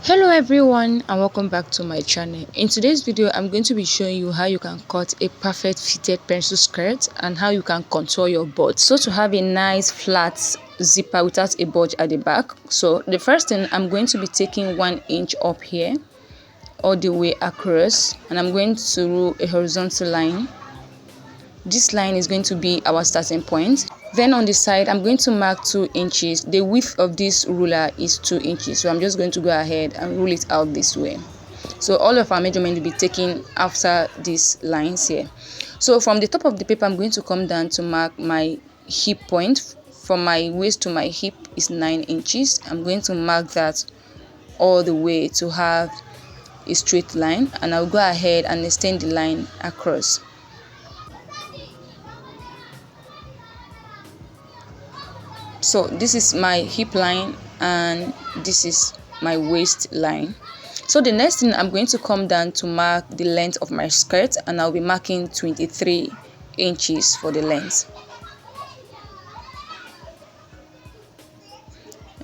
Hello everyone and welcome back to my channel. In today's video I'm going to be showing you how you can cut a perfect fitted pencil skirt and how you can contour your butt so to have a nice flat zipper without a bulge at the back. So the first thing, I'm going to be taking 1 inch up here all the way across, and I'm going to rule a horizontal line. This line is going to be our starting point. Then on the side, I'm going to mark 2 inches. The width of this ruler is 2 inches. So I'm just going to go ahead and rule it out this way. So all of our measurement will be taken after these lines here. So from the top of the paper, I'm going to come down to mark my hip point. From my waist to my hip is 9 inches. I'm going to mark that all the way to have a straight line, and I'll go ahead and extend the line across. So this is my hip line and this is my waist line. So the next thing, I'm going to come down to mark the length of my skirt, and I'll be marking 23 inches for the length.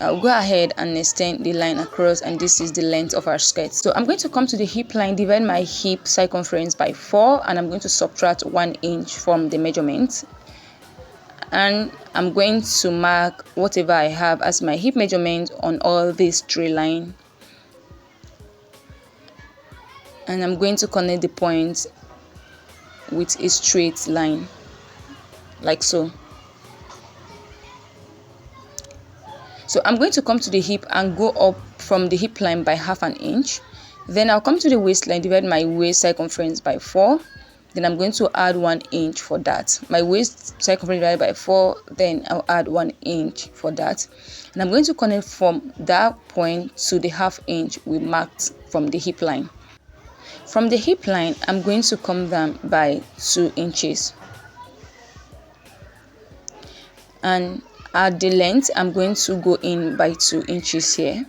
I'll go ahead and extend the line across, and this is the length of our skirt. So I'm going to come to the hip line, divide my hip circumference by 4, and I'm going to subtract 1 inch from the measurement. And I'm going to mark whatever I have as my hip measurement on all these 3 lines, and I'm going to connect the points with a straight line like so. So I'm going to come to the hip and go up from the hip line by ½ an inch. Then I'll come to the waistline, divide my waist circumference by 4. Then I'm going to add 1 inch for that. My waist circumference divided by 4, then I'll add 1 inch for that. And I'm going to connect from that point to the ½ inch we marked from the hip line. From the hip line, I'm going to come down by 2 inches. And at the length, I'm going to go in by 2 inches here.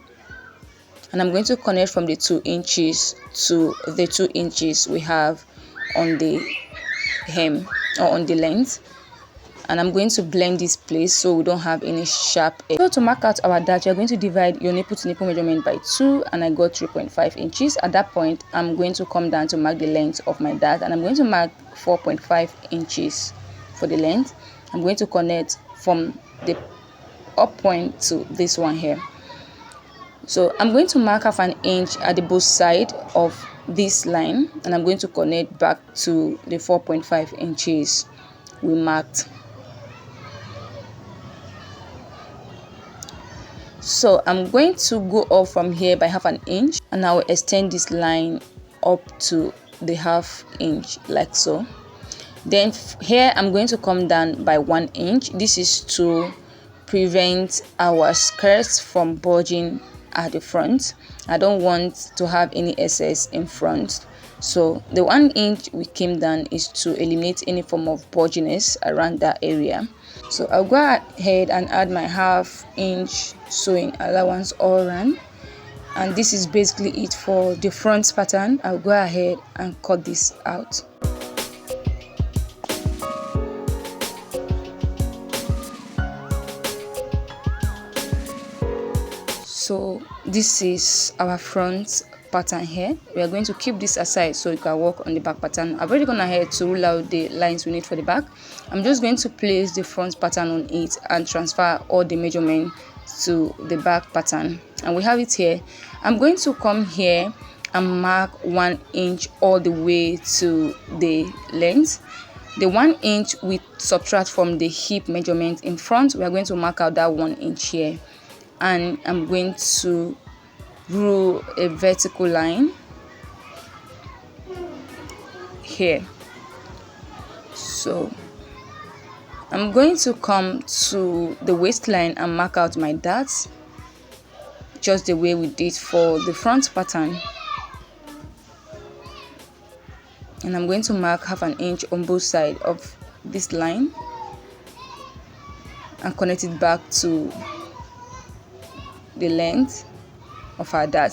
And I'm going to connect from the 2 inches to the 2 inches we have on the hem or on the length, and I'm going to blend this place so we don't have any sharp edge. So to mark out our dart, you're going to divide your nipple to nipple measurement by 2, and I got 3.5 inches. At that point, I'm going to come down to mark the length of my dart, and I'm going to mark 4.5 inches for the length. I'm going to connect from the up point to this one here. So I'm going to mark ½ an inch at the both side of this line, and I'm going to connect back to the 4.5 inches we marked. So I'm going to go up from here by ½ an inch, and I will extend this line up to the ½ inch like so. Then here I'm going to come down by 1 inch. This is to prevent our skirts from bulging at the front. I don't want to have any excess in front, so the 1 inch we came down is to eliminate any form of bulginess around that area. So I'll go ahead and add my ½ inch sewing allowance all around, and this is basically it for the front pattern. I'll go ahead and cut this out. So this is our front pattern here. We are going to keep this aside so you can work on the back pattern. I've already gone ahead to rule out the lines we need for the back. I'm just going to place the front pattern on it and transfer all the measurement to the back pattern, and we have it here. I'm going to come here and mark 1 inch all the way to the length. The 1 inch we subtract from the hip measurement in front. We are going to mark out that 1 inch here, and I'm going to rule a vertical line here. So I'm going to come to the waistline and mark out my darts just the way we did for the front pattern, and I'm going to mark ½ an inch on both sides of this line and connect it back to the length of our dart.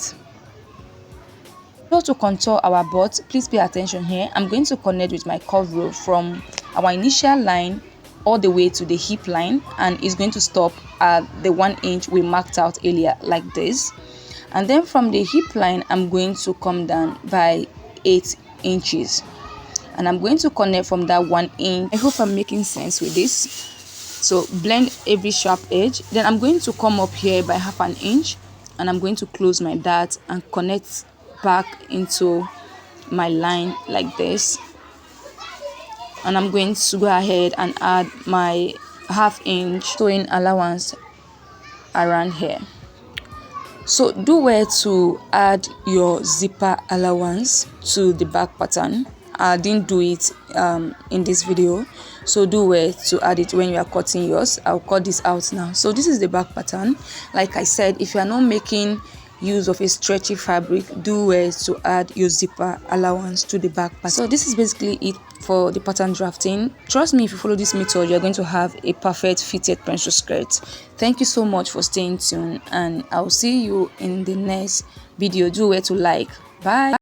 So to contour our butt, please pay attention here. I'm going to connect with my curve rule from our initial line all the way to the hip line, and it's going to stop at the 1 inch we marked out earlier like this. And then from the hip line, I'm going to come down by 8 inches. And I'm going to connect from that 1 inch. I hope I'm making sense with this. So blend every sharp edge. Then I'm going to come up here by half an inch, and I'm going to close my dart and connect back into my line like this. And I'm going to go ahead and add my half inch sewing allowance around here. So do well to add your zipper allowance to the back pattern. I didn't do it in this video, so do well to add it when you are cutting yours. I'll cut this out now. So this is the back pattern. Like I said, if you are not making use of a stretchy fabric, do well to add your zipper allowance to the back pattern. So this is basically it for the pattern drafting. Trust me, if you follow this method, you're going to have a perfect fitted pencil skirt. Thank you so much for staying tuned, and I'll see you in the next video. Do well to like. Bye.